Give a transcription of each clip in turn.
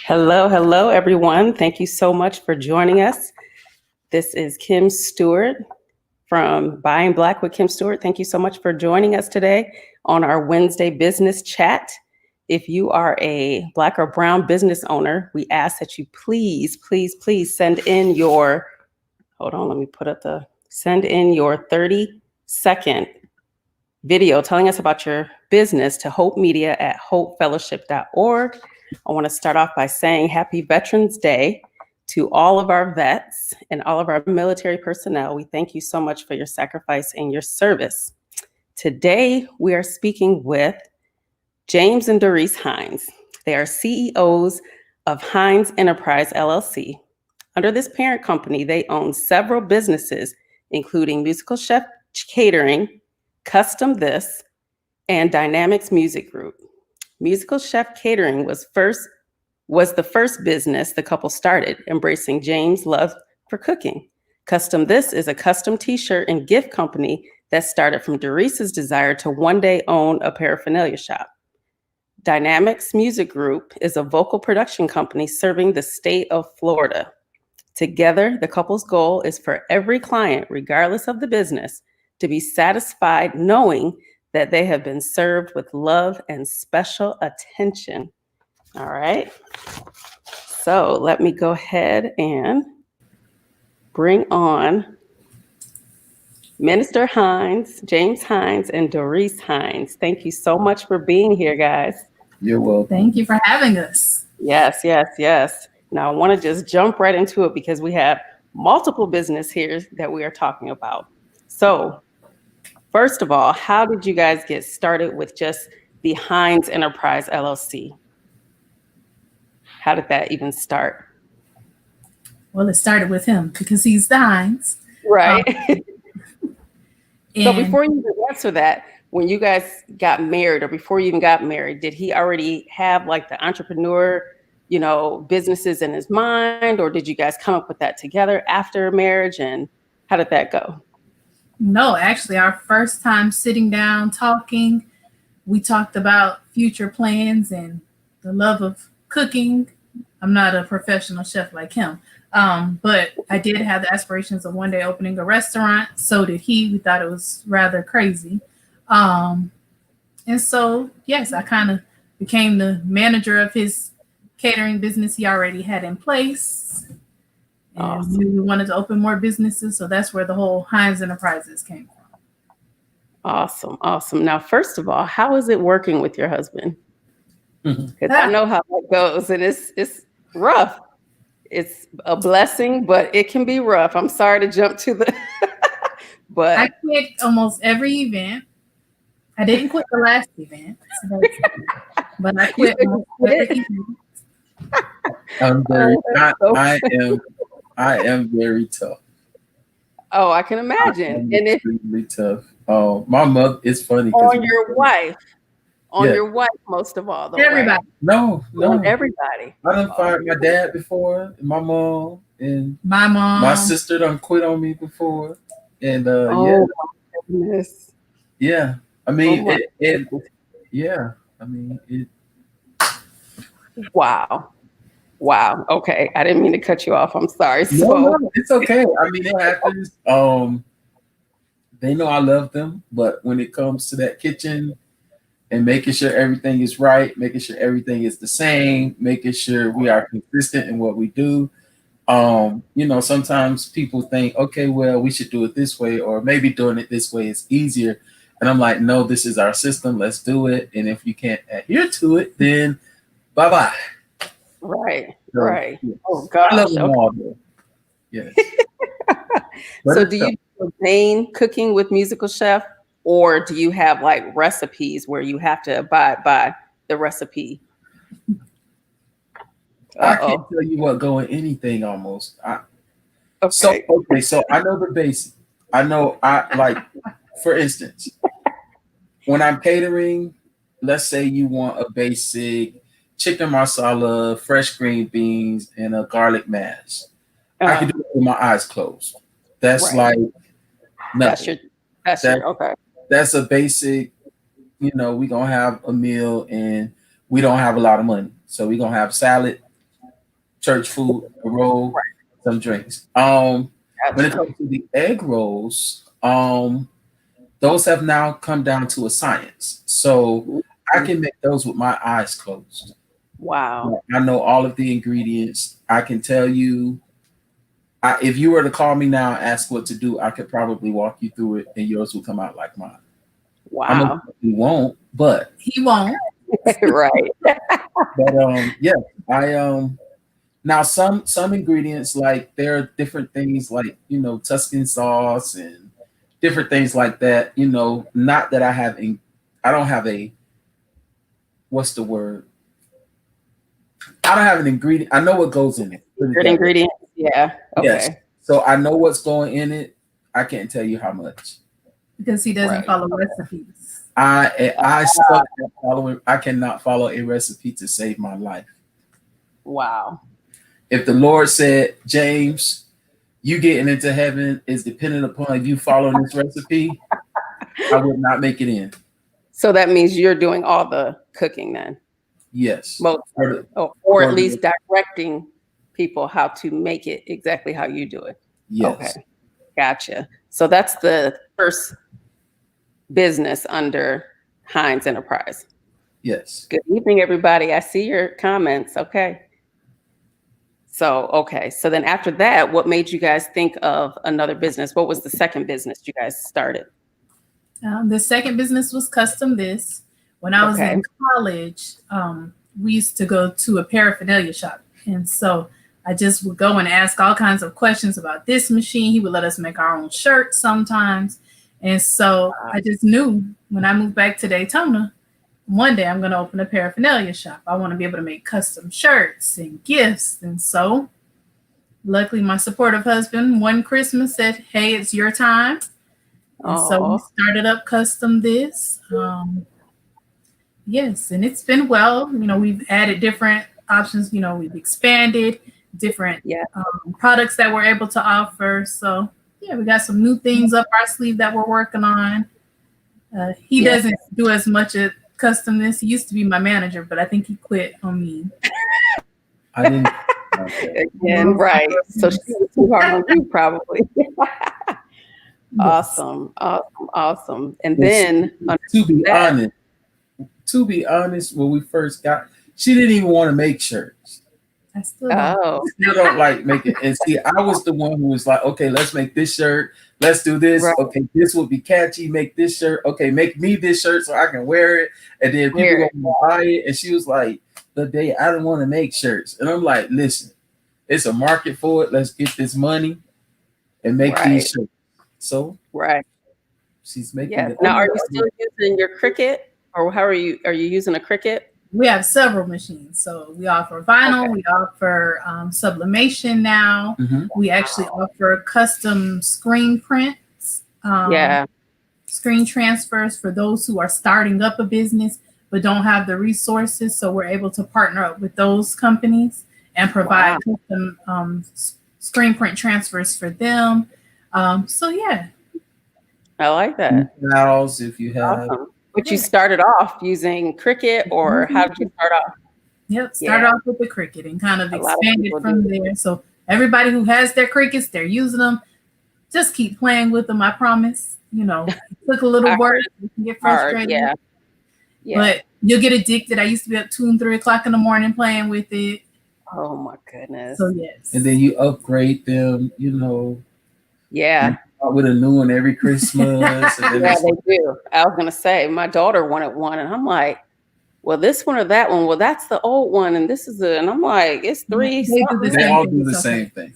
Hello, hello, everyone. Thank you so much for joining us. This is Kim Steward from Buying Black with Kim Steward. Thank you so much for joining us today on our Wednesday business chat. If you are a Black or Brown business owner, we ask that you please send in your, send in your 30-second video telling us about your business to Hope Media at hopefellowship.org. I want to start off by saying Happy Veterans Day to all of our vets and all of our military personnel. We thank you so much for your sacrifice and your service. Today, we are speaking with James and Doris Hines. They are CEOs of Hines Enterprise, LLC. Under this parent company, they own several businesses, including Musical Chef Catering, Custom This, and Dynamics Music Group. Musical Chef Catering was the first business the couple started, embracing James' love for cooking. Custom This is a custom t-shirt and gift company that started from Doris's desire to one day own a paraphernalia shop. Dynamics Music Group is a vocal production company serving the state of Florida. Together, the couple's goal is for every client, regardless of the business, to be satisfied knowing that they have been served with love and special attention. All right. So let me go ahead and bring on Minister Hines, James Hines, and Doris Hines. Thank you so much for being here, guys. You're welcome. Thank you for having us. Yes. Now I want to just jump right into it because we have multiple business here that we are talking about. So first of all, how did you guys get started with just the Hines Enterprise, LLC? How did that even start? Well, it started with him because he's the Hines. Right. So before you even answer that, when you guys got married or before you even got married, did he already have like the entrepreneur, businesses in his mind, or did you guys come up with that together after marriage, and how did that go? No, actually, our first time sitting down talking, we talked about future plans and the love of cooking. I'm not a professional chef like him, but I did have the aspirations of one day opening a restaurant. So did he. We thought it was rather crazy. And so, yes, I kind of became the manager of his catering business he already had in place. And Awesome. we wanted to open more businesses. So that's where the whole Hines Enterprises came from. Awesome. Now, first of all, how is it working with your husband? Because I know how that goes, and it's rough. It's a blessing, but it can be rough. I'm sorry to jump to the, but I quit almost every event. I didn't quit the last event, but I quit almost every event. I am very tough. Oh, I can imagine. And it's extremely tough. My mother, it's funny. On your wife, most of all. Though, everybody. Right? No. On everybody. I done fired my dad before, and my mom, and my mom. My sister done quit on me before. And My goodness. Yeah. I mean, Wow. Okay. I didn't mean to cut you off. I'm sorry. No, it's okay. I mean, it happens. They know I love them, but when it comes to that kitchen and making sure everything is right, making sure everything is the same, making sure we are consistent in what we do. Sometimes people think, okay, well, we should do it this way, or maybe doing it this way is easier. And I'm like, no, this is our system. Let's do it. And if you can't adhere to it, then bye-bye. Right. Yeah. Oh, gosh. I love them all, though. Yes. So do you do the main cooking with Musical Chef, or do you have like recipes where you have to abide by the recipe? I can't tell you what go in anything almost. Okay. So I know the basic. For instance, when I'm catering, let's say you want a basic chicken marsala, fresh green beans, and a garlic mash. I can do it with my eyes closed. That's right. like nothing. Okay. That's a basic, we're going to have a meal and we don't have a lot of money. So we're going to have salad, church food, a roll, some drinks. When it comes to the egg rolls, those have now come down to a science. So I can make those with my eyes closed. Wow. I know all of the ingredients. I can tell you, if you were to call me now and ask what to do, I could probably walk you through it and yours will come out like mine. Wow. He won't, but he won't. Right. But yeah, now some ingredients, like there are different things like, Tuscan sauce and different things like that, not that I don't have what's the word? I don't have an ingredient. I know what goes in it. Good ingredient. Yeah. Okay. Yes. So I know what's going in it. I can't tell you how much. Because he doesn't follow recipes. I suck at following. I cannot follow a recipe to save my life. Wow. If the Lord said, James, you getting into heaven is dependent upon you following this recipe, I would not make it in. So that means you're doing all the cooking then? Yes. Or at least directing people how to make it exactly how you do it. Yes. Okay. Gotcha. So that's the first business under Heinz Enterprise. Yes. Good evening, everybody. I see your comments. Okay. So then after that, what made you guys think of another business? What was the second business you guys started? The second business was Custom This. When I was in college, we used to go to a paraphernalia shop. And so I just would go and ask all kinds of questions about this machine. He would let us make our own shirts sometimes. And so I just knew when I moved back to Daytona, one day I'm going to open a paraphernalia shop. I want to be able to make custom shirts and gifts. And so luckily my supportive husband one Christmas said, hey, it's your time. And so we started up Custom This. Yes, and it's been well. We've added different options. We've expanded different products that we're able to offer. So yeah, we got some new things up our sleeve that we're working on. He doesn't do as much at Custom This. He used to be my manager, but I think he quit on me. I didn't. Again, right. So she was too hard on you, probably. Awesome. And then to be honest, when we first got, she didn't even want to make shirts. I still don't. Still don't like making. And see, I was the one who was like, okay, let's make this shirt. Let's do this. Right. Okay, this will be catchy. Make this shirt. Okay, make me this shirt so I can wear it. And then people will buy it. And she was like, the day I didn't want to make shirts. And I'm like, listen, it's a market for it. Let's get this money and make these shirts. So she's making it. Now, are you still using your Cricut, or how are you using a Cricut? We have several machines. So we offer vinyl, we offer sublimation now. Mm-hmm. We actually offer custom screen prints, screen transfers for those who are starting up a business but don't have the resources. So we're able to partner up with those companies and provide custom screen print transfers for them. So yeah. I like that. Files, if you have. Awesome. But you started off using Cricut, or how did you start off? Yep, started off with the Cricut and kind of expanded from there. So everybody who has their Cricuts, they're using them. Just keep playing with them, I promise. It took a little work. You can get frustrated. But you'll get addicted. I used to be up 2 and 3 o'clock in the morning playing with it. Oh my goodness. So yes. And then you upgrade them, Yeah. With a new one every Christmas. And they do. I was going to say, my daughter wanted one, and I'm like, well, this one or that one? Well, that's the old one, and this is and I'm like, it's 3. They all do the same thing.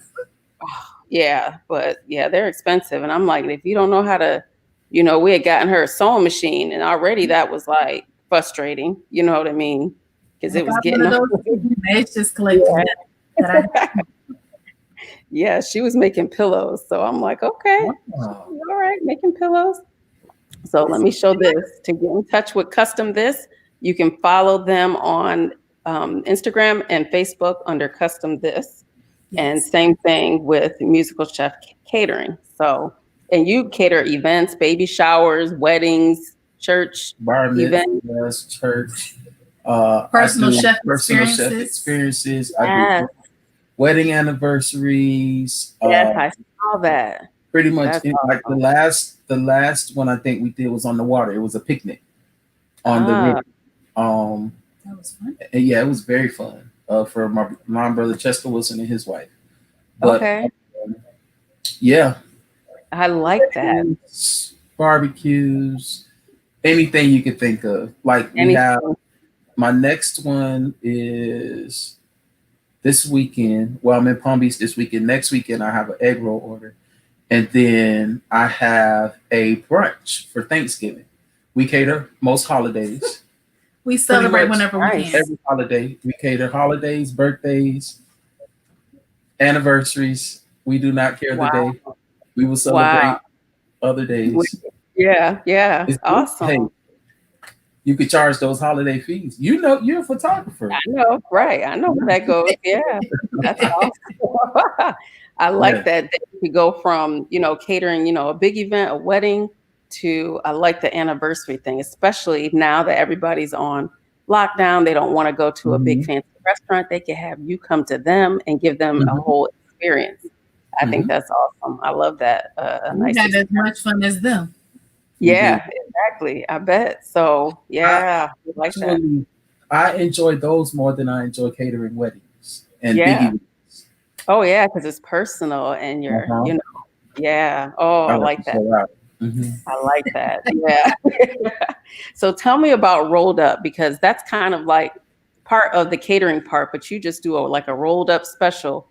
Yeah, but they're expensive. And I'm like, if you don't know how to, we had gotten her a sewing machine, and already that was like frustrating. You know what I mean? Because it was getting it's just collecting that Yeah, she was making pillows. So I'm like, okay, all right, making pillows. So let me show this. To get in touch with Custom This, you can follow them on Instagram and Facebook under Custom This. Yes. And same thing with Musical Chef Catering. So, and you cater events, baby showers, weddings, church events, church, personal chef experiences. Yes. wedding anniversaries. Yes, I saw that. Pretty much, That's like the last one I think we did was on the water. It was a picnic on the river. That was fun. And yeah, it was very fun for my brother Chester Wilson and his wife. But Okay. Yeah, I like that. barbecues, anything you could think of. Like we have my next one is this weekend. Well, I'm in Palm Beach this weekend. Next weekend I have an egg roll order. And then I have a brunch for Thanksgiving. We cater most holidays. We celebrate whenever we can. Every holiday. We cater holidays, birthdays, anniversaries. We do not care the day. We will celebrate other days. Yeah. It's awesome. Hey, you could charge those holiday fees. You know, you're a photographer. I know, right? I know where that goes. Yeah, that's awesome. I like that you could go from, catering, a big event, a wedding, to I like the anniversary thing, especially now that everybody's on lockdown. They don't want to go to a big fancy restaurant. They can have you come to them and give them a whole experience. I think that's awesome. I love that. We had as much fun as them. Yeah, exactly. I bet. So I like that. I enjoy those more than I enjoy catering weddings and big events. Oh yeah, because it's personal and you're, Oh, I like that. I like that. Yeah. So tell me about rolled up, because that's kind of like part of the catering part, but you just do a rolled up special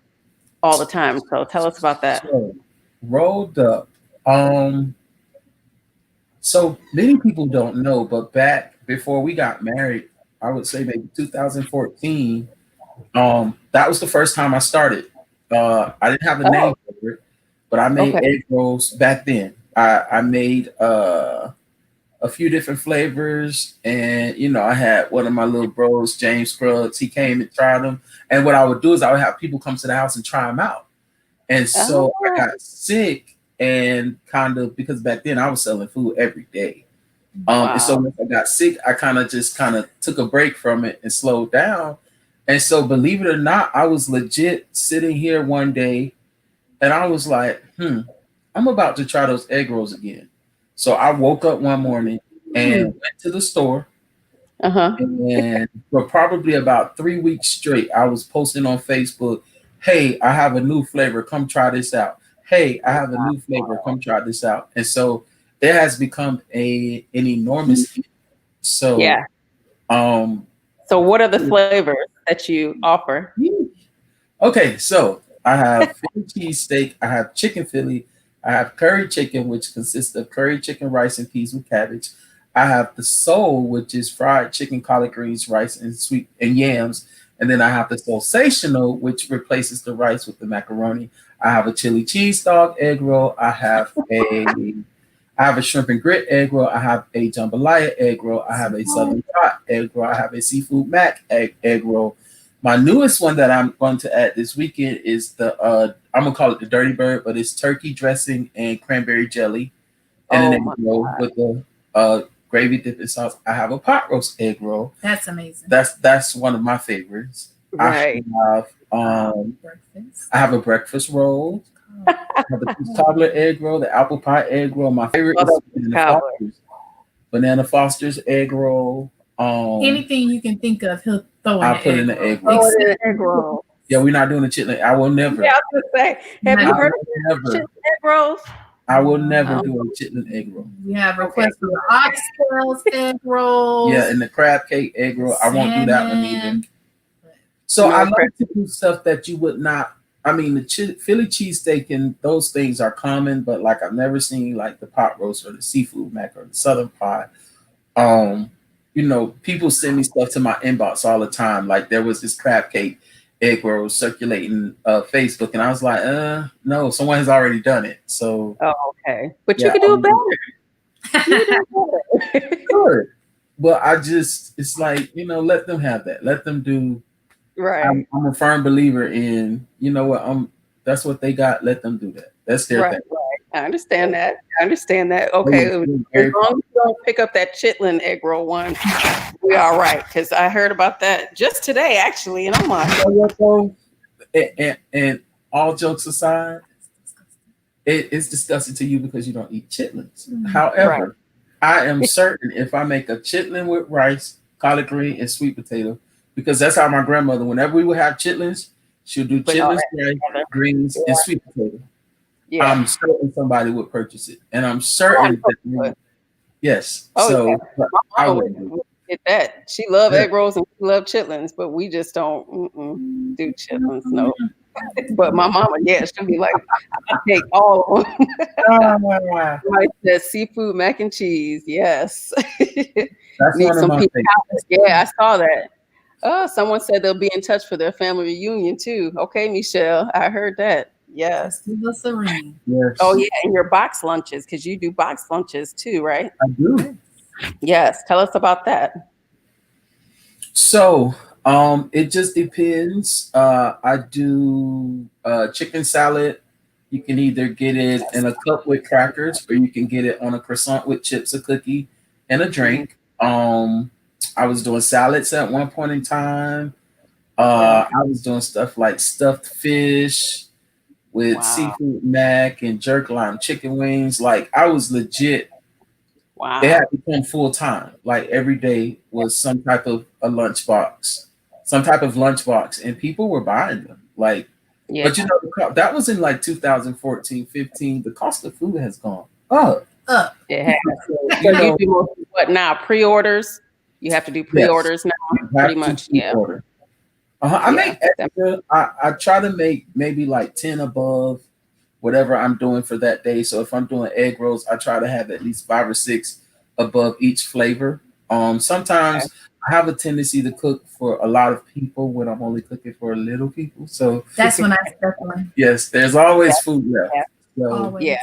all the time. So tell us about that. So, rolled up. So many people don't know, but back before we got married, I would say maybe 2014, that was the first time I started. I didn't have a name for it, but I made egg rolls back then. I made a few different flavors, and I had one of my little bros, James Scruggs. He came and tried them, and what I would do is I would have people come to the house and try them out. And so I got sick, and kind of, because back then I was selling food every day. And so when I got sick, I kind of took a break from it and slowed down. And so, believe it or not, I was legit sitting here one day and I was like, I'm about to try those egg rolls again. So I woke up one morning and went to the store. And for probably about 3 weeks straight, I was posting on Facebook, hey, I have a new flavor. Come try this out. Hey, I have a new flavor. Come try this out. And so it has become an enormous hit. So, so what are the flavors that you offer? Okay, so I have Philly cheesesteak, I have chicken Philly, I have curry chicken, which consists of curry chicken, rice, and peas with cabbage. I have the soul, which is fried chicken, collard greens, rice, and sweet and yams. And then I have the Soulsational, which replaces the rice with the macaroni. I have a chili cheese dog egg roll. I have a shrimp and grit egg roll. I have a jambalaya egg roll. I have a southern pot egg roll. I have a seafood mac egg roll. My newest one that I'm going to add this weekend is I'm gonna call it the Dirty Bird, but it's turkey dressing and cranberry jelly, and an egg roll with the gravy dipping sauce. I have a pot roast egg roll. That's amazing. That's one of my favorites. Right. I have a breakfast roll. I have the toddler egg roll, the apple pie egg roll. My favorite is Banana Foster's egg roll. Anything you can think of, he'll throw in. I'll put in the egg roll. Yeah, we're not doing a chitlin. I will never. Yeah, I was gonna say, have you heard of chitlin egg rolls? I will never do a chitlin egg roll. We have requests for the oxtails egg rolls. Yeah, and the crab cake egg roll. I won't do that one either. So I like to do stuff that you would not. I mean, the Philly cheesesteak and those things are common, but like I've never seen like the pot roast or the seafood mac or the southern pie. People send me stuff to my inbox all the time. Like there was this crab cake egg roll circulating Facebook, and I was like, no, someone has already done it. So okay, but you could do it better. Good, but it's like let them have that. Let them do. Right. I'm a firm believer in that's what they got. Let them do that. That's their thing. Right. I understand that. Okay, as long as you don't pick up that chitlin egg roll one, we all right. Because I heard about that just today, actually, and I'm like, And all jokes aside, it's disgusting to you because you don't eat chitlins. However, I am certain if I make a chitlin with rice, collard green, and sweet potato, because that's how my grandmother, whenever we would have chitlins, she'll do Put all chitlins, that rice, together. greens, and sweet potato. Yeah. I'm certain somebody would purchase it, and I'm Oh, I certain know that she would. yes. Oh, So yeah. I Mama wouldn't do would get that. She love it. egg rolls and she love chitlins, but we just don't do chitlins. No. But my mama, yeah, she'll be like, I take all of them. Ah, Like the seafood mac and cheese. Yes. that's Need one of some my pink favorites. salad. Yeah, I saw that. Oh, someone said they'll be in touch for their family reunion too. Okay, Michelle, I heard that. Yes. Just give us a ring. Oh Yes, yeah, and your box lunches because you do box lunches too, right? I do. Yes. Tell us about that. So, it just depends. I do chicken salad. You can either get it in a cup with crackers, or you can get it on a croissant with chips, a cookie, and a Mhm. drink. I was doing salads at one point in time. Yeah. I was doing stuff like stuffed fish with Wow. seafood mac and jerk lime chicken wings. Like I was legit. It Wow. had become full time. Like every day was some type of a lunchbox, some type of lunchbox, and people were buying them. Like, Yeah. but you know, that was in like 2014, 15. The cost of food has gone up. Up. It has. So, So you you know, do mostly what now? Pre-orders? You have to do yes, pre-orders now, you pretty have to much. Yeah. pre-order. I Yeah. make extra. I try to make maybe like 10 above whatever I'm doing for that day. So if I'm doing egg rolls, I try to have at least 5 or 6 above each flavor. Okay. Sometimes I have a tendency to cook for a lot of people when I'm only cooking for little people. So That's when I step in. yes, there's always food left. Yeah. So Always. Yeah.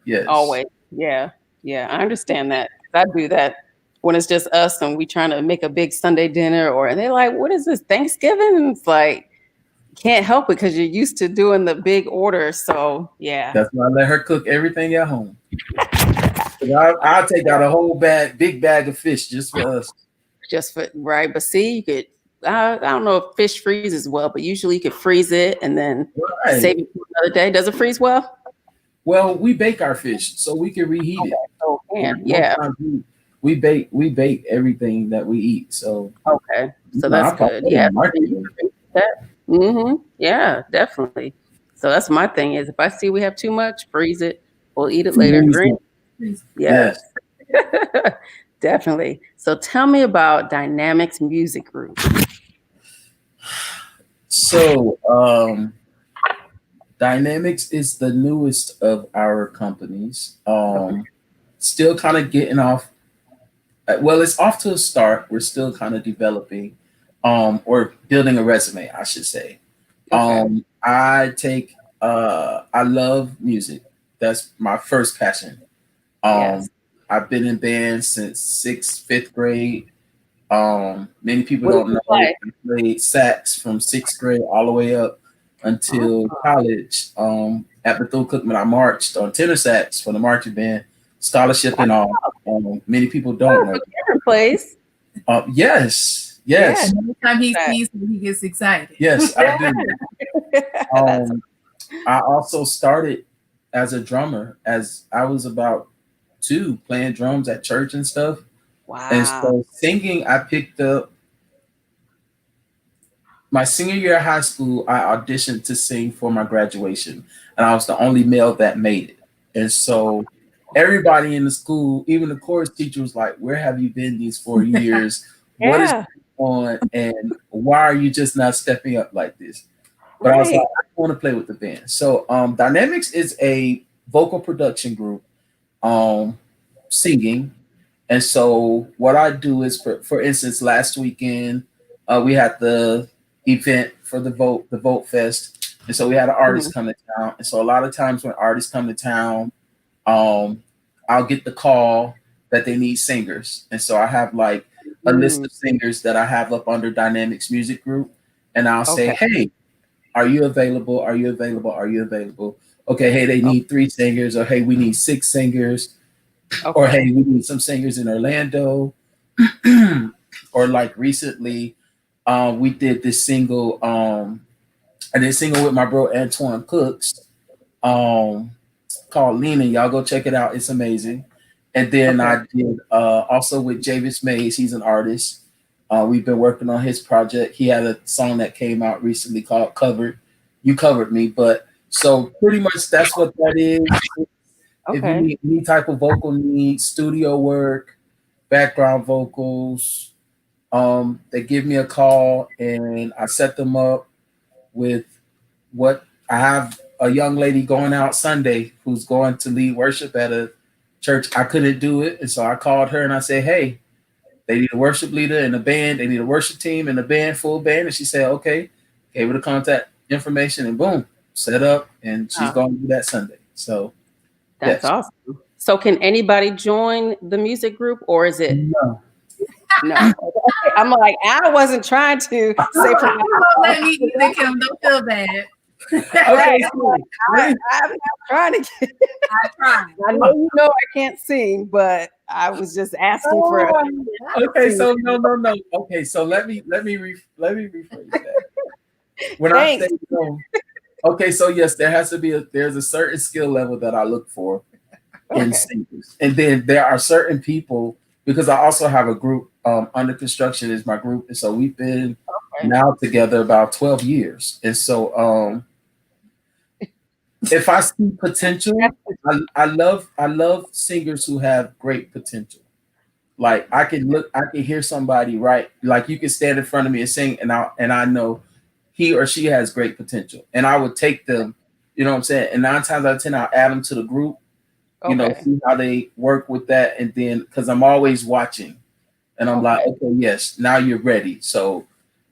yes, Always. Yeah. Yeah. I understand that. I do that when it's just us and we trying to make a big Sunday dinner and they're like, what is this? Thanksgiving? And it's like, can't help it because you're used to doing the big order. So yeah. that's why I let her cook everything at home. 'Cause I'll take out a whole big bag of fish just for us. Just for right. But see, you could I don't know if fish freezes well, but usually you could freeze it and then Right. save it for another day. Does it freeze well? Well, we bake our fish, so we can reheat it. Oh man, Most yeah. times we bake everything that we eat. So Okay. So you know, that's I pop good. that in Yeah. the microwave. Yeah, definitely. So that's my thing is if I see we have too much, freeze it. We'll eat it later. Freeze Drink. Please. Yes. Yes. Definitely. So tell me about Dynamics Music Group. So Dynamics is the newest of our companies. Still kind of getting off. Well, it's off to a start. We're still kind of developing, or building a resume, I should say. Okay. I love music. That's my first passion. Um, Yes. I've been in bands since fifth grade. Many people What did don't you know play? I played sax from 6th grade all the way up until Oh, college. At Bethune-Cookman, I marched on tenor sax for the marching band, scholarship and all. Many people don't know. different place. Yes, Yeah. yes, Every time he That. sees me, he gets excited. yes, I do. That's I also started as a drummer as I was about 2, playing drums at church and stuff. And wow. so singing, I picked up my senior year of high school. I auditioned to sing for my graduation, and I was the only male that made it. And so everybody in the school, even the chorus teacher, was like, "Where have you been these 4 years? What is Yeah. going on? And why are you just not stepping up like this?" But I was Right. like, I want to play with the band. So Dynamics is a vocal production group, singing. And so what I do is, for instance, last weekend we had the event for the Vote Fest, and so we had an artist come to town. And so a lot of times when artists come to town, I'll get the call that they need singers, and so I have like a list of singers that I have up under Dynamics Music Group, and I'll say, Okay. "Hey, are you available? Are you available? Are you available?" Okay, hey, they need 3 singers, or hey, we need 6 singers. Or Okay. hey, we need some singers in Orlando. Or like recently, we did this single I did a single with my bro Antoine Cooks, called Leaning. Y'all go check it out. It's amazing. And then I did also with Javis Mays. He's an artist. We've been working on his project. He had a song that came out recently called Covered. You Covered Me. But so pretty much that's what that is. If you need any type of vocal needs, studio work, background vocals, they give me a call and I set them up with what I have. A young lady going out Sunday who's going to lead worship at a church. I couldn't do it. And so I called her and I said, hey, they need a worship leader and a band. They need a worship team and a band, full band. And she said, okay, gave her the contact information and boom, set up. And she's going to do that Sunday. So that's awesome. So can anybody join the music group or is it? No. No. I'm like, I wasn't trying to say for let me either, Kim. Don't feel bad. Okay, so I'm not trying to get I tried. I know you know I can't sing, but I was just asking for okay, so no. Okay, so let me rephrase that. When I say no, okay, so yes, there's a certain skill level that I look for in singers. And then there are certain people, because I also have a group under construction is my group. And so we've been now together about 12 years. And so if I see potential, I love singers who have great potential. Like I can hear somebody, right? Like you can stand in front of me and sing, and I know he or she has great potential, and I would take them, you know what I'm saying? And 9 times out of 10, I'll add them to the group, you know, see how they work with that, and then because I'm always watching, and I'm like, okay, yes, now you're ready. So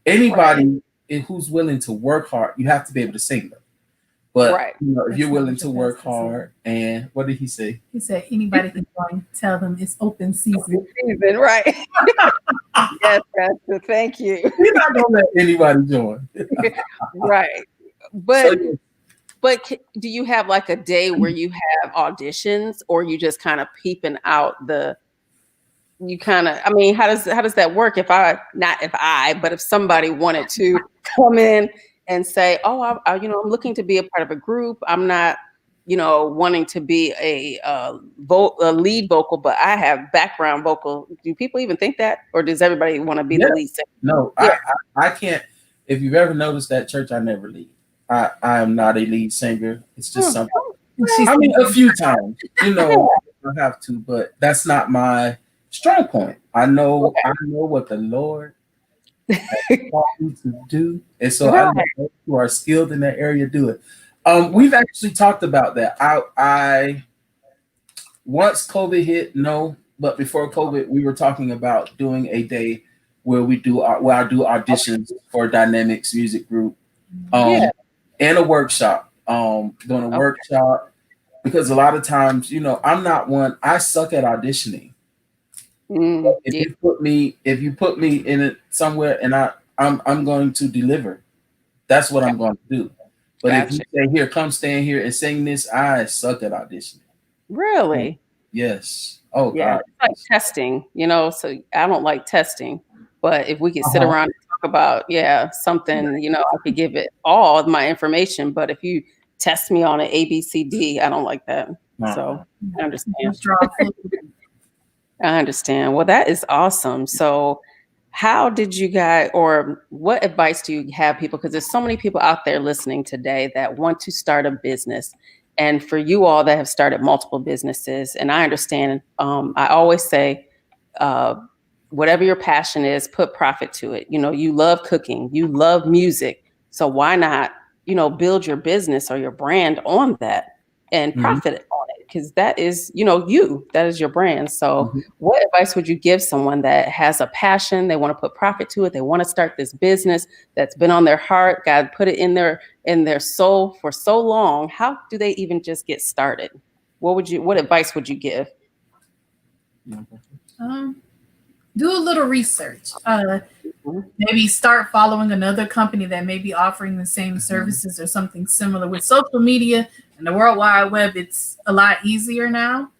anybody who's willing to work hard, you have to be able to sing them. But you know, if you're willing to work hard, and what did he say? He said anybody can join. Tell them it's open season. Right. Yes, Pastor. Thank you. You're not gonna let anybody join. Right. But do you have like a day where you have auditions, or you just kind of peeping out I mean, how does that work? If somebody wanted to come in and say, oh, I'm looking to be a part of a group. I'm not, wanting to be a lead vocal, but I have background vocal. Do people even think that, or does everybody want to be the lead singer? No, I can't. If you've ever noticed that church, I never lead. I am not a lead singer. It's just something. I mean, a few times, I have to, but that's not my strong point. I know what the Lord called me to do, and so I know those who are skilled in that area do it. We've actually talked about that. I once COVID hit, but before COVID, we were talking about doing a day where I do auditions for Dynamics Music Group, and a workshop. Doing a workshop, because a lot of times, I'm not one. I suck at auditioning. If you put me in it somewhere, and I'm going to deliver. That's what I'm going to do. But if you say, here, come stand here and sing this, I suck at auditioning. Really? Yes. Oh, yeah. God. It's like testing, so I don't like testing. But if we could sit around and talk about, something, I could give it all of my information. But if you test me on an ABCD, I don't like that. So I understand. I understand. Well, that is awesome. So how did you guys, or what advice do you have people? Because there's so many people out there listening today that want to start a business. And for you all that have started multiple businesses, and I understand, I always say, whatever your passion is, put profit to it. You love cooking, you love music. So why not, build your business or your brand on that and profit on it? Because that is, that is your brand. So what advice would you give someone that has a passion, they want to put profit to it, they want to start this business that's been on their heart, God put it in their soul for so long? How do they even just get started? What advice would you give? Do a little research. Maybe start following another company that may be offering the same services or something similar. With social media and the World Wide Web, it's a lot easier now.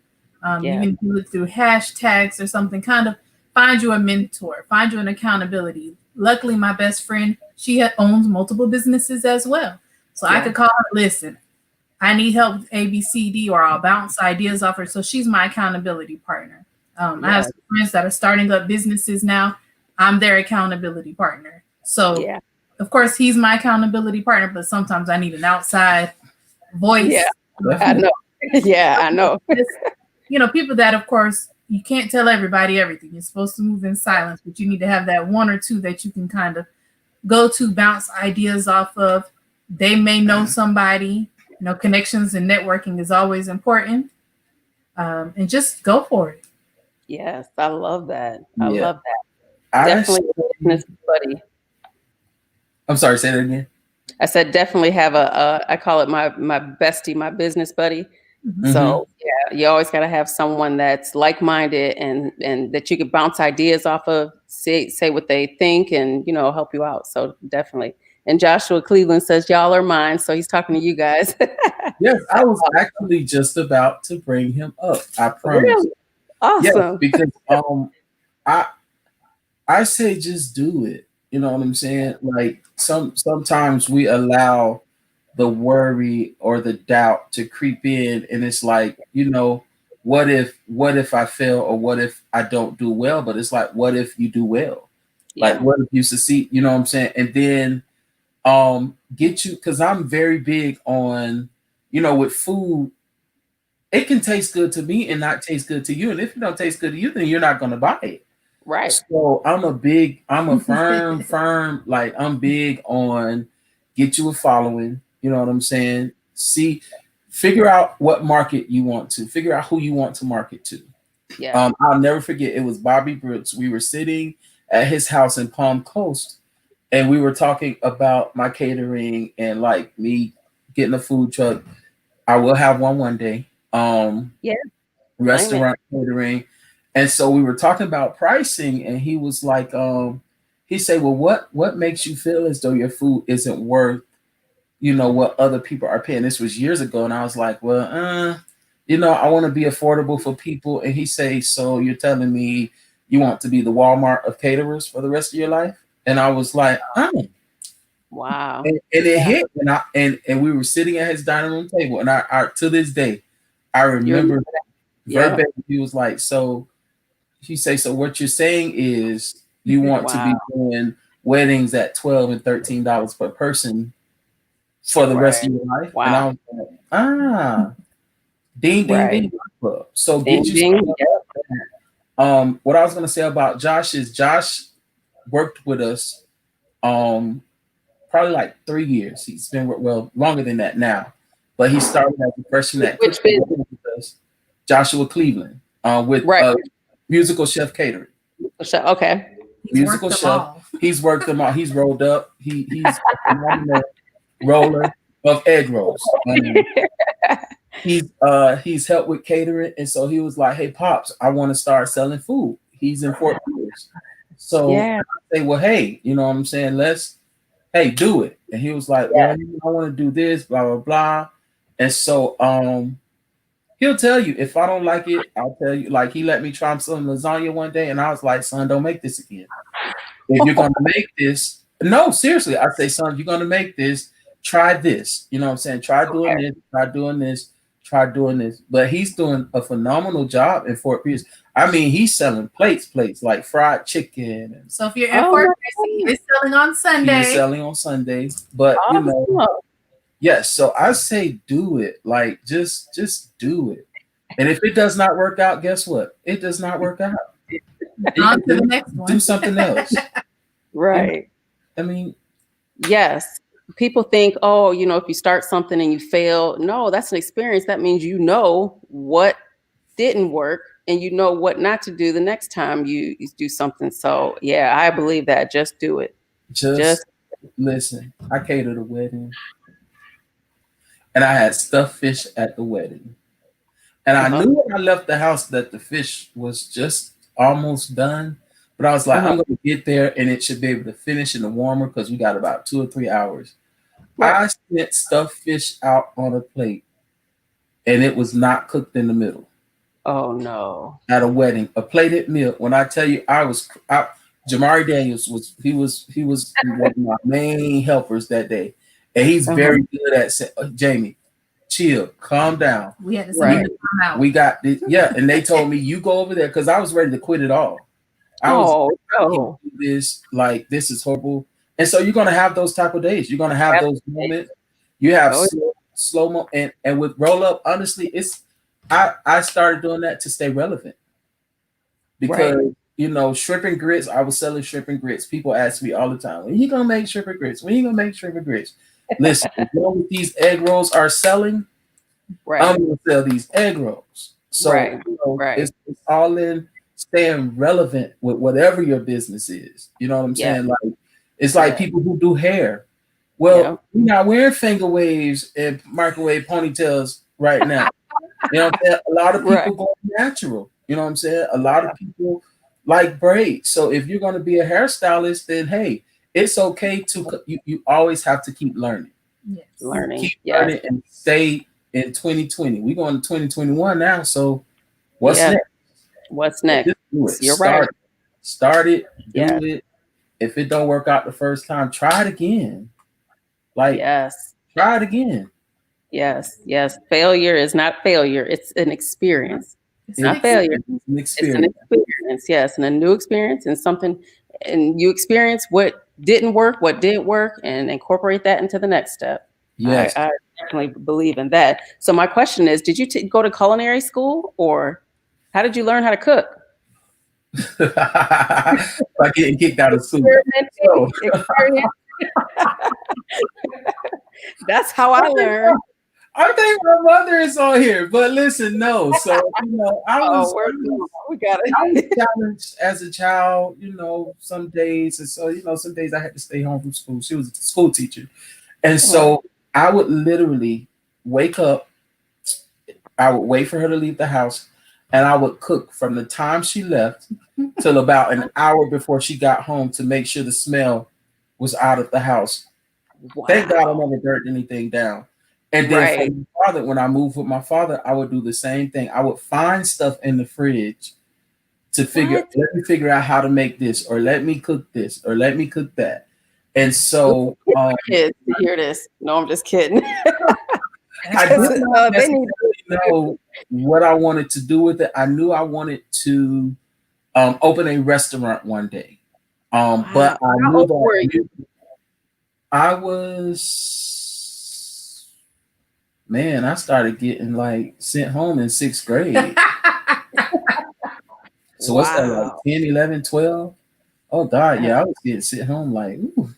You can do it through hashtags or something. Kind of find you a mentor, find you an accountability. Luckily, my best friend, she owns multiple businesses as well. So I could call her, listen, I need help with A, B, C, D, or I'll bounce ideas off her. So she's my accountability partner. I have some friends that are starting up businesses now. I'm their accountability partner. So of course he's my accountability partner, but sometimes I need an outside voice. Yeah, I know. Yeah, I know. You know, people that, of course, you can't tell everybody everything. You're supposed to move in silence, but you need to have that one or two that you can kind of go to, bounce ideas off of. They may know somebody. You know, connections and networking is always important. And just go for it. Yes, I love that. I love that. Definitely a business buddy. I'm sorry, say that again. I said definitely have I call it my bestie, my business buddy. Mm-hmm. So yeah, you always got to have someone that's like-minded and that you can bounce ideas off of, say what they think, and help you out. So definitely. And Joshua Cleveland says y'all are mine, so he's talking to you guys. Yes, I was actually just about to bring him up. I promise. Really? Awesome. Yes, because I say just do it. You know what I'm saying? Like sometimes we allow the worry or the doubt to creep in, and it's like, what if I fail, or what if I don't do well? But it's like, what if you do well? Yeah. Like, what if you succeed? You know what I'm saying? And then get you, because I'm very big on, with food, it can taste good to me and not taste good to you. And if it don't taste good to you, then you're not going to buy it. Right. So I'm a firm, like I'm big on get you a following. You know what I'm saying? Figure out what market you want to, figure out who you want to market to. Yeah. I'll never forget. It was Bobby Brooks. We were sitting at his house in Palm Coast, and we were talking about my catering and like me getting a food truck. I will have one day. Restaurant catering. And so we were talking about pricing, and he was like, he said, well, what makes you feel as though your food isn't worth, what other people are paying? This was years ago. And I was like, well, I want to be affordable for people. And he said, so you're telling me you want to be the Walmart of caterers for the rest of your life? And I was like, wow. And it hit, and we were sitting at his dining room table, and I to this day, I remember verbatim. He was like, so he say, so what you're saying is you want to be doing weddings at $12 and $13 per person for the rest of your life? Wow. And I was like, ding, ding, ding. So ding, get you started. What I was going to say about Josh is Josh worked with us probably like 3 years. He's been longer than that now, but he started as a freshman at Joshua Cleveland with Musical Chef Catering. Okay. Musical Chef. He's worked them all. He's rolled up. He's a phenomenal roller of egg rolls. He's helped with catering, and so he was like, "Hey, Pops, I want to start selling food." He's in Fort Pierce, so I say, "Well, hey, you know what I'm saying? Do it." And he was like, "Well, I want to do this, blah blah blah," and so he'll tell you if I don't like it. I'll tell you. Like he let me try some lasagna one day, and I was like, "Son, don't make this again. If you're gonna make this, no, seriously." I say, "Son, you're gonna make this. Try this. You know what I'm saying? Try doing this. Try doing this. Try doing this." But he's doing a phenomenal job in Fort Pierce. I mean, he's selling plates like fried chicken. And, so if you're in Fort Pierce, he's selling on Sunday. He's selling on Sundays, but yes. So I say, do it. Like just do it. And if it does not work out, guess what? It does not work out. On to the next one. Do something else. Right. I mean, yes. People think, if you start something and you fail, no, that's an experience. That means you know what didn't work and you know what not to do the next time you do something. So yeah, I believe that. Just do it. Just listen. I catered a wedding, and I had stuffed fish at the wedding, and I knew when I left the house that the fish was just almost done. But I was like, I'm going to get there, and it should be able to finish in the warmer because we got about 2 or 3 hours. Right. I sent stuffed fish out on a plate, and it was not cooked in the middle. Oh, no. At a wedding, a plated meal. When I tell you, Jamari Daniels was one of my main helpers that day, and he's very good at Jamie, chill, calm down. We had to say come out. We got this, and they told me you go over there because I was ready to quit it all. I was do this, like, this is horrible. And so you're gonna have those type of days. You're gonna have those moments. You have slow mo, and with roll up, honestly, I started doing that to stay relevant because shrimp and grits. I was selling shrimp and grits. People ask me all the time, when you gonna make shrimp and grits? When you gonna make shrimp and grits? Listen, as long as these egg rolls are selling, I'm gonna sell these egg rolls. So it's all in staying relevant with whatever your business is. You know what I'm saying? Like, it's like people who do hair. Well, we're not wearing finger waves and microwave ponytails right now. You know what I'm saying? A lot of people go natural. You know what I'm saying? A lot of people like braids. So if you're going to be a hairstylist, then hey, it's okay to you always have to keep learning. Yes. Learning and stay in 2020. We're going to 2021 now. So what's next? What's next? Just do it. You're right. Start it. Do it. If it don't work out the first time, try it again. Like, try it again. Yes. Failure is not failure. It's an experience. It's not failure. It's an experience. Yes. And a new experience and something, and you experience what didn't work, what did work, and incorporate that into the next step. Yes. I definitely believe in that. So my question is, did you go to culinary school, or how did you learn how to cook? By getting kicked out of school. That's how I learned. I think my mother is on here, but listen, no. So I was challenged as a child. Some days, and so some days I had to stay home from school. She was a school teacher, and so I would literally wake up. I would wait for her to leave the house, and I would cook from the time she left till about an hour before she got home to make sure the smell was out of the house. Wow. Thank God I never burnt anything down. And then for my father, when I moved with my father, I would do the same thing. I would find stuff in the fridge to let me figure out how to make this, or let me cook this, or let me cook that. And so kids hear this. No, I'm just kidding. I didn't know what I wanted to do with it. I knew I wanted to open a restaurant one day. But I knew that I was, I started getting like sent home in 6th grade. So what's that, like 10, 11, 12? Oh God, I was getting sent home like, ooh.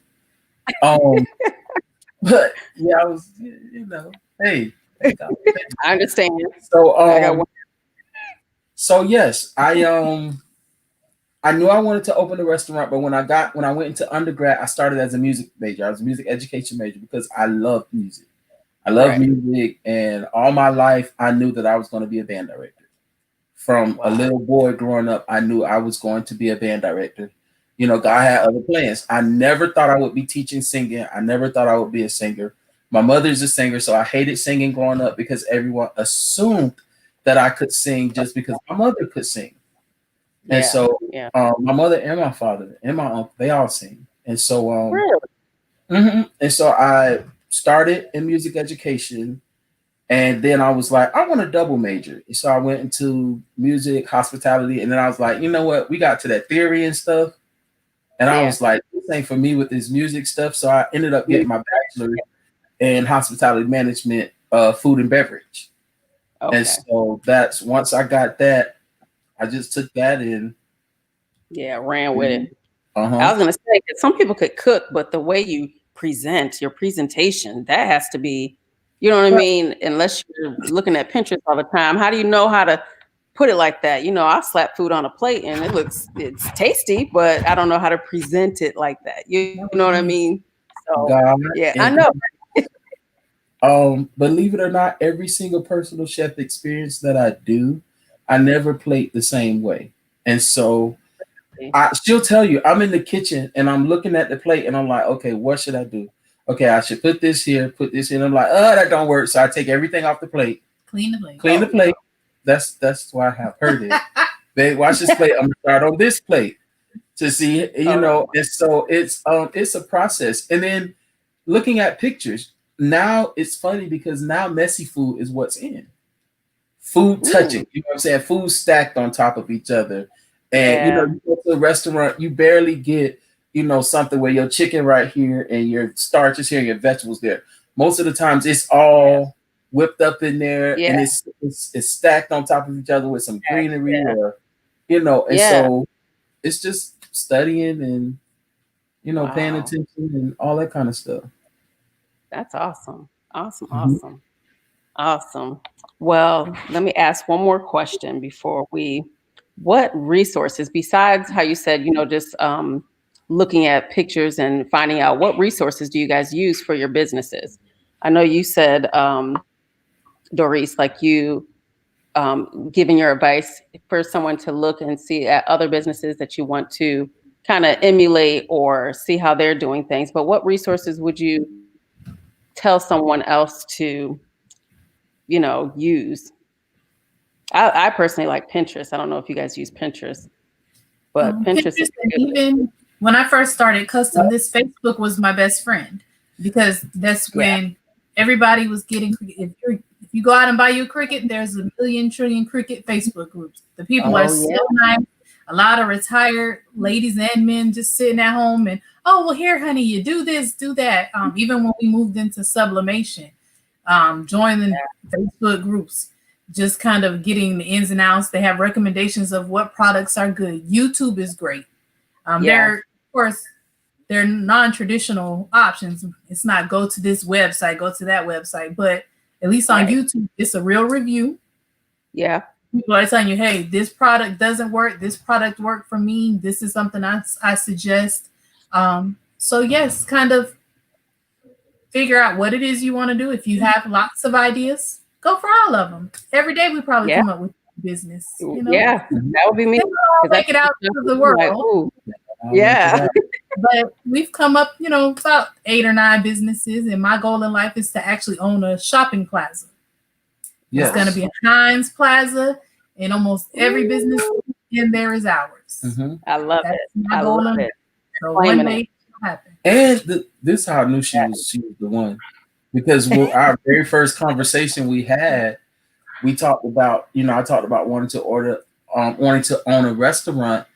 But I was, hey. I understand. So yes, I knew I wanted to open a restaurant, but when I went into undergrad, I started as a music major. I was a music education major because I love music. I love music, and all my life I knew that I was going to be a band director. From a little boy growing up, I knew I was going to be a band director. God had other plans. I never thought I would be teaching singing. I never thought I would be a singer. My mother's a singer, so I hated singing growing up because everyone assumed that I could sing just because my mother could sing. And so my mother and my father and my uncle, they all sing. And so and so I started in music education, and then I was like, I want to double major. And so I went into music, hospitality, and then I was like, you know what? We got to that theory and stuff. And I was like, this ain't for me with this music stuff. So I ended up getting my bachelor in hospitality management, food and beverage. Okay. And so that's, once I got that, I just took that and ran with it. I was gonna say that some people could cook, but the way you present, your presentation, that has to be, you know what I mean? Unless you're looking at Pinterest all the time, how do you know how to put it like that? I slap food on a plate and it's tasty, but I don't know how to present it like that. You know what I mean? So I know. Believe it or not, every single personal chef experience that I do, I never plate the same way. And so she'll tell you, I'm in the kitchen and I'm looking at the plate and I'm like, okay, what should I do? Okay, I should put this here, put this in. I'm like, that don't work. So I take everything off the plate. Clean the plate. Clean the plate. That's why I have heard it. Babe, watch this plate. I'm gonna start on this plate. to see, and so it's a process. And then looking at pictures, now it's funny because now messy food is what's in. Food touching, you know what I'm saying? Food stacked on top of each other. And you go to a restaurant, you barely get, something where your chicken right here and your starch is here and your vegetables there. Most of the times it's all whipped up in there and it's stacked on top of each other with some greenery or so it's just studying and paying attention and all that kind of stuff. That's awesome. Awesome. Well, let me ask one more question before what resources, besides how you said, just looking at pictures and finding out, what resources do you guys use for your businesses? I know you said, Doris, like you giving your advice for someone to look and see at other businesses that you want to kind of emulate or see how they're doing things. But what resources would you tell someone else to, use? I personally like Pinterest. I don't know if you guys use Pinterest, but Pinterest is even when I first started custom, this Facebook was my best friend because that's when everybody was getting. If you go out and buy you a Cricut, there's a million trillion Cricut Facebook groups. The people are so nice. A lot of retired ladies and men just sitting at home and, oh, well, here, honey, you do this, do that. Even when we moved into sublimation, joining Facebook groups, just kind of getting the ins and outs. They have recommendations of what products are good. YouTube is great. They're, of course, they're non-traditional options. It's not go to this website, go to that website, but at least on YouTube, it's a real review. Yeah. People are telling you, hey, this product doesn't work. This product worked for me. This is something I suggest. So yes, kind of figure out what it is you want to do. If you have lots of ideas, go for all of them. Every day we probably come up with business. Yeah, that would be me. Make it out to the world. Like, but we've come up, about 8 or 9 businesses, and my goal in life is to actually own a shopping plaza. Yes. It's going to be a Heinz Plaza, and almost every business in there is ours. I love it. My goal in life. So one day it'll happen. And this is how I knew she was the one, because our very first conversation we had, we talked about, I talked about wanting to own a restaurant.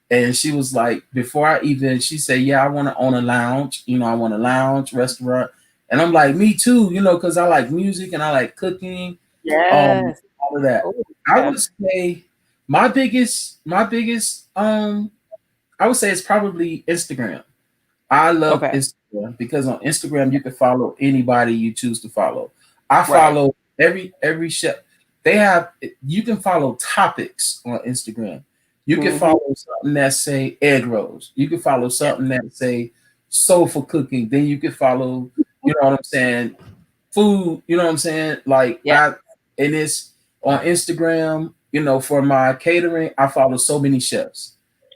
And she was like, she said, yeah, I want to own a lounge. I want a lounge restaurant. And I'm like, me too, because I like music and I like cooking. Yes. All of that. I would say my biggest, I would say it's probably Instagram. I love Instagram because on Instagram, you can follow anybody you choose to follow. I follow every chef. You can follow topics on Instagram. You can follow something that say egg rolls. You can follow something that say soulful cooking. Then you can follow, you know what I'm saying, food. You know what I'm saying? And it's on Instagram. For my catering, I follow so many chefs,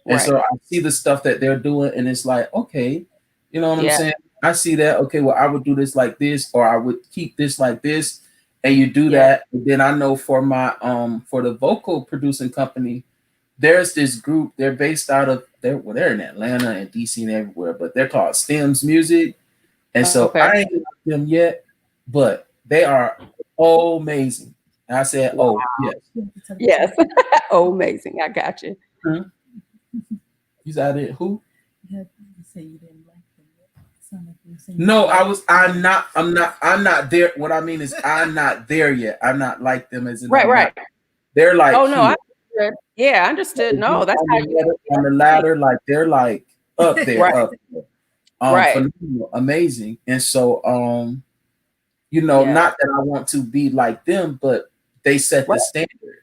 and so I see the stuff that they're doing, and it's like, okay, you know what I'm saying? I see that. Okay, well, I would do this like this, or I would keep this like this, and you do that. And then I know for my for the vocal producing company, there's this group. They're based out of they're in Atlanta and DC and everywhere, but they're called Stems Music. And so I ain't like them yet, but they are amazing. And I said, yes. Amazing. I got you. You said it. Who? You say you didn't like them yet. No, I'm not there. What I mean is I'm not there yet. I'm not like them as in right. They're like, oh no, I understood. Yeah, I understood. No, that's how you on the ladder, like they're like up there, up there. Phenomenal, amazing. And so not that I want to be like them, but they set the standard.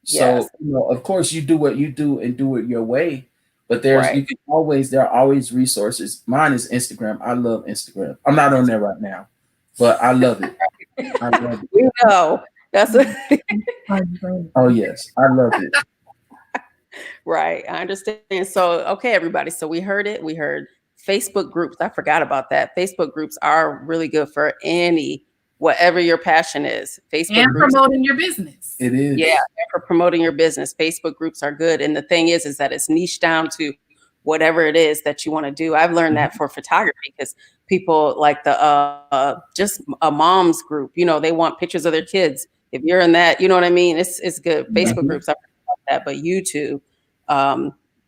So of course you do what you do and do it your way. But there are always resources. Mine is Instagram. I love Instagram. I'm not on there right now, but I love it. I love it. You know, that's oh yes, I love it. Right, I understand. So okay, everybody. So we heard it. We heard Facebook groups. I forgot about that. Facebook groups are really good for whatever your passion is. Facebook and groups, promoting your business. It is. Yeah, and for promoting your business, Facebook groups are good. And the thing is that it's niched down to whatever it is that you want to do. I've learned that for photography because people like the just a mom's group, you know, they want pictures of their kids. If you're in that, you know what I mean? It's good. Facebook groups, I've heard about that, but YouTube,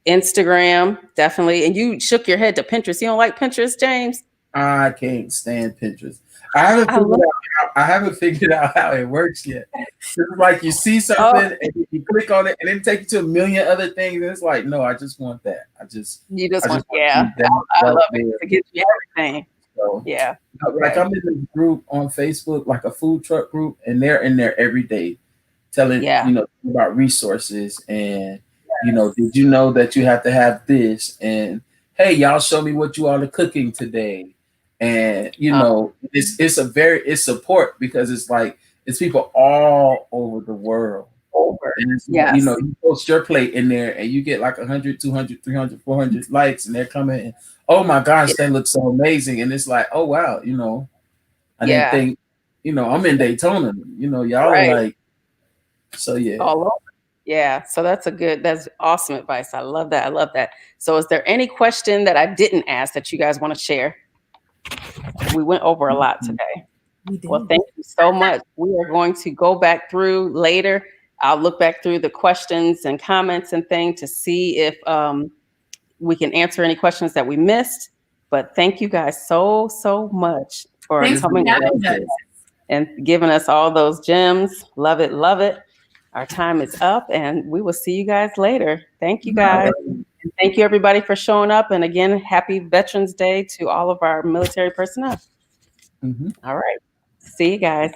Instagram, definitely. And you shook your head to Pinterest. You don't like Pinterest, James? I can't stand Pinterest. I haven't figured out how it works yet. It's like you see something and you click on it and it takes you to a million other things. And it's like, no, I just want that. I love it. It gives you everything. So, yeah. Like I'm in this group on Facebook, like a food truck group, and they're in there every day telling, you know, about resources and, you know, did you know that you have to have this? And hey, y'all show me what you all are cooking today. And you know, it's support because it's like it's people all over the world. And you know, you post your plate in there and you get like 100, 200, 300, 400 likes, and they're coming and, oh my gosh, that looks so amazing. And it's like, oh wow, you know, I didn't think, you know, I'm in Daytona, you know, y'all are like, so all over. Yeah, so that's awesome advice. I love that. I love that. So is there any question that I didn't ask that you guys want to share? We went over a lot today. Well, thank you so much. We are going to go back through later. I'll look back through the questions and comments and things to see if we can answer any questions that we missed. But thank you guys so much for coming and giving us all those gems. Love it, love it. Our time is up and we will see you guys later. Thank you guys. And thank you everybody for showing up. And again, happy Veterans Day to all of our military personnel. All right. See you guys.